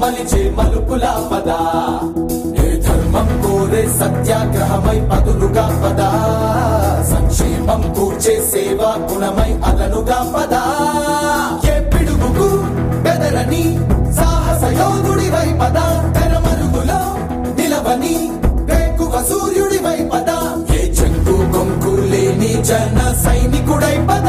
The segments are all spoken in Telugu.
మలిచే మలుపుల పద ఏ ధర్మం కోరే సత్యాగ్రహమై పదులుగా పద సంక్షేమం కూర్చే సేవా గుణమై అలనుగా పద ఏ పిడుగుకు బెదరని సాహస యోధుడివై పద తెరమరుగులో నిలవని వేకువ సూర్యుడివై పద ఏ చెంగు కొంకు లేని జన సైనికుడై పద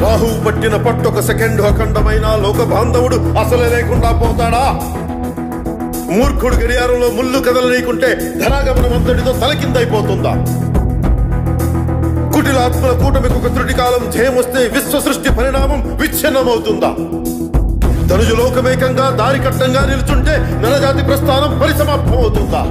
రాహువు పట్టిన పట్టొక సెకండ్ అఖండమైన లోక బాంధవుడు అసలే లేకుండా పోతాడా? మూర్ఖుడు గడియారంలో ముళ్ళు కదలనీకుంటే ధనాగమనం అంతటితో తలకిందైపోతుందా? కుటిలాత్మల కూటమికి ఒక త్రుటి కాలం జయమొస్తే విశ్వ సృష్టి పరిణామం విచ్ఛిన్నమవుతుందా? ధనుజు లోకమేకంగా దారికట్టంగా నిలుచుంటే నరజాతి ప్రస్థానం పరిసమాప్తం అవుతుందా?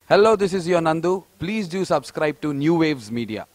Hello, this is your Nandu. Please do subscribe to New Waves Media.